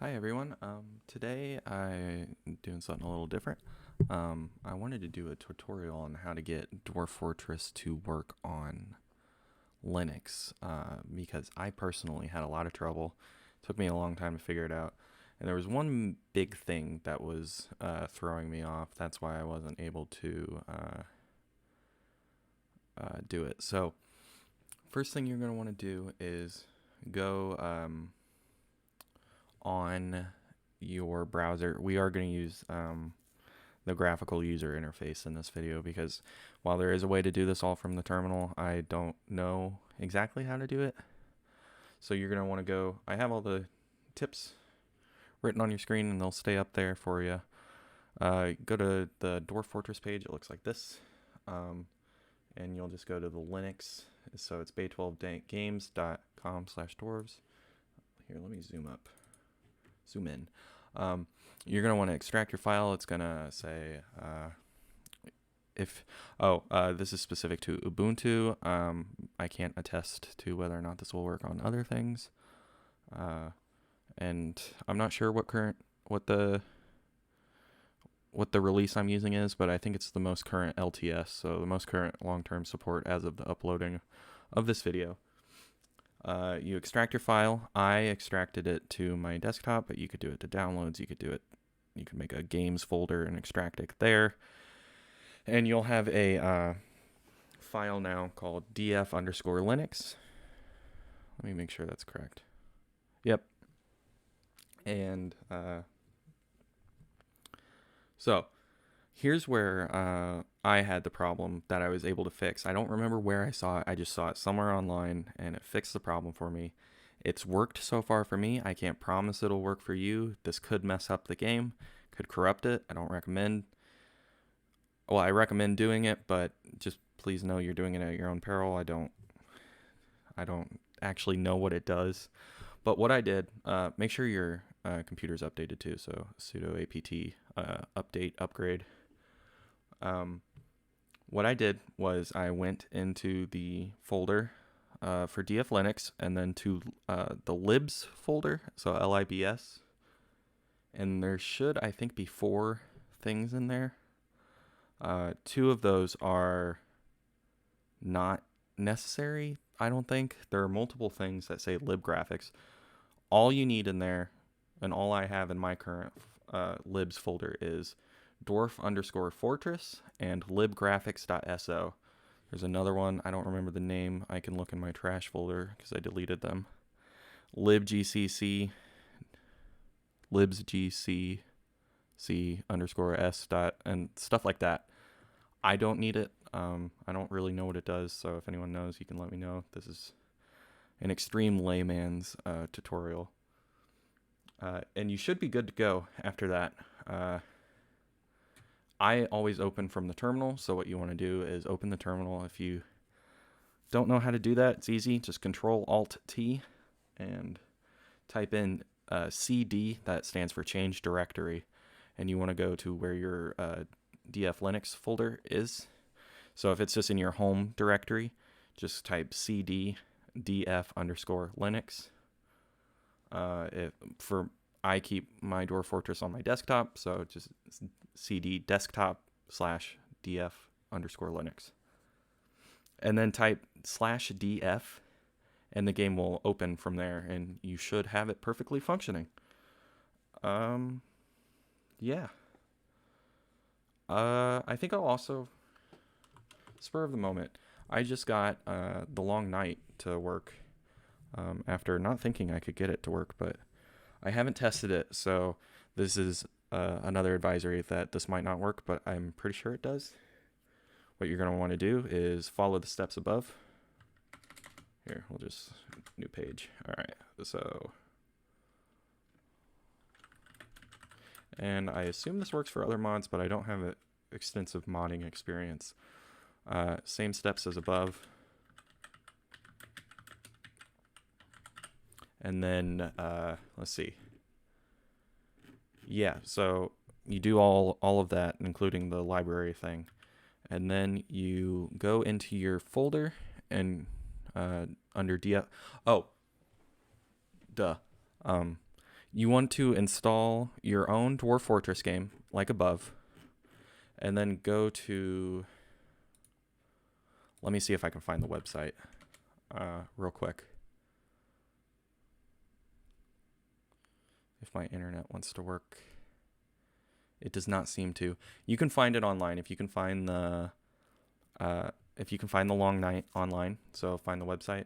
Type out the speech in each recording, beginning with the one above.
Hi everyone. Today I'm doing something a little different. I wanted to do a tutorial on how to get Dwarf Fortress to work on Linux because I personally had a lot of trouble. It took me a long time to figure it out. And there was one big thing that was throwing me off. That's why I wasn't able to do it. So first thing you're going to want to do is go on your browser. We are going to use the graphical user interface in this video because while there is a way to do this all from the terminal, I don't know exactly how to do it. So you're going to want to go, I have all the tips written on your screen and they'll stay up there for you. Go to the Dwarf Fortress page. It looks like this. And you'll just go to the Linux. So it's bay12games.com/dwarves. Here, let me zoom in. You're going to want to extract your file. It's going to say this is specific to Ubuntu. I can't attest to whether or not this will work on other things. And I'm not sure what the release I'm using is, but I think it's the most current LTS, so the most current long-term support as of the uploading of this video. You extract your file. I extracted it to my desktop, but you could do it to downloads. You could make a games folder and extract it there. And you'll have a file now called df_linux. Let me make sure that's correct. Yep. And so here's where I had the problem that I was able to fix. I don't remember where I saw it. I just saw it somewhere online and it fixed the problem for me. It's worked so far for me. I can't promise it'll work for you. This could mess up the game, could corrupt it. I don't recommend. Well, I recommend doing it, but just please know you're doing it at your own peril. I don't actually know what it does. But what I did, make sure your computer's updated too. So sudo apt update upgrade. What I did was I went into the folder for df Linux and then to the libs folder, so libs. And there should, I think, be 4 things in there. 2 of those are not necessary, I don't think. There are multiple things that say libgraphics. All you need in there, and all I have in my current libs folder, is dwarf_fortress and libgraphics.so. There's another one, I don't remember the name. I can look in my trash folder because I deleted them. libgcc, libsgcc_s and stuff like that. I don't need it. I don't really know what it does, so if anyone knows, you can let me know. This is an extreme layman's tutorial. And you should be good to go after that. I always open from the terminal, so what you want to do is open the terminal. If you don't know how to do that, it's easy. Just Control-Alt-T and type in CD, that stands for change directory, and you want to go to where your df Linux folder is. So if it's just in your home directory, just type cd df_linux. I keep my Dwarf Fortress on my desktop, so just cd desktop/df_linux. And then type /df, and the game will open from there, and you should have it perfectly functioning. Yeah. I think I'll also, spur of the moment, I just got The Long Night to work after not thinking I could get it to work, but I haven't tested it, so this is another advisory that this might not work, but I'm pretty sure it does. What you're going to want to do is follow the steps above. Here, we'll just, new page. All right, so, and I assume this works for other mods, but I don't have an extensive modding experience. Same steps as above. And then, let's see. Yeah, so you do all of that, including the library thing. And then you go into your folder and under df. Oh, duh. You want to install your own Dwarf Fortress game, like above, and then go to, let me see if I can find the website real quick. If my internet wants to work. It does not seem to. You can find it online if you can find the long night online. So find the website.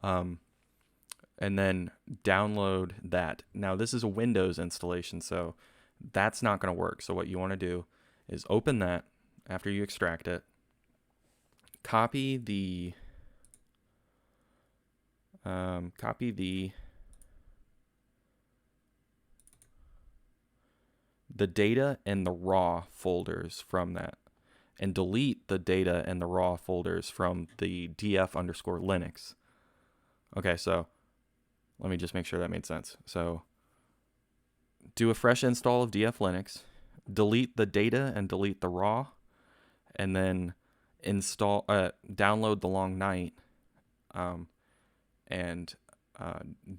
And then download that. Now this is a Windows installation, so that's not going to work. So what you want to do is open that after you extract it. Copy the data and the raw folders from that, and delete the data and the raw folders from the df_linux. Okay, so let me just make sure that made sense. So do a fresh install of df_linux, delete the data and delete the raw, and then download the long night, and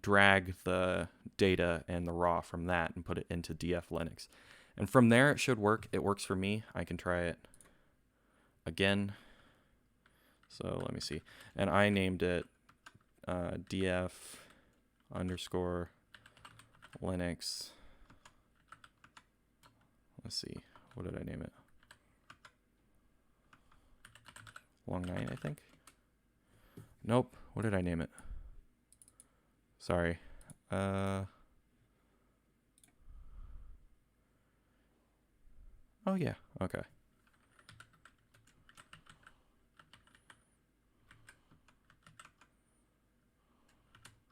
drag the data and the raw from that and put it into df_linux. And from there, it should work. It works for me. I can try it again. So let me see. And I named it df_linux. Let's see. What did I name it? Long night, I think. Nope. What did I name it? Sorry. Oh yeah. Okay.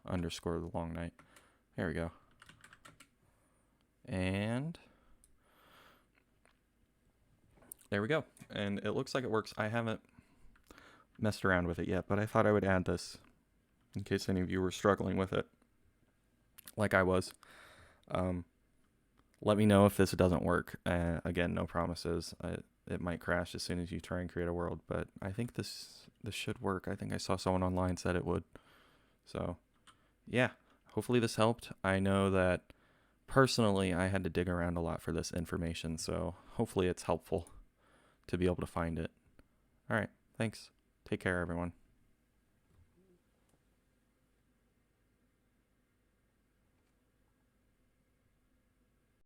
Underscore the long night. There we go. And there we go. And it looks like it works. I haven't messed around with it yet, but I thought I would add this in case any of you were struggling with it like I was. Let me know if this doesn't work. Again, no promises. It might crash as soon as you try and create a world, but I think this should work. I think I saw someone online said it would. So yeah, hopefully this helped. I know that personally I had to dig around a lot for this information, so hopefully it's helpful to be able to find it. All right, thanks. Take care, everyone.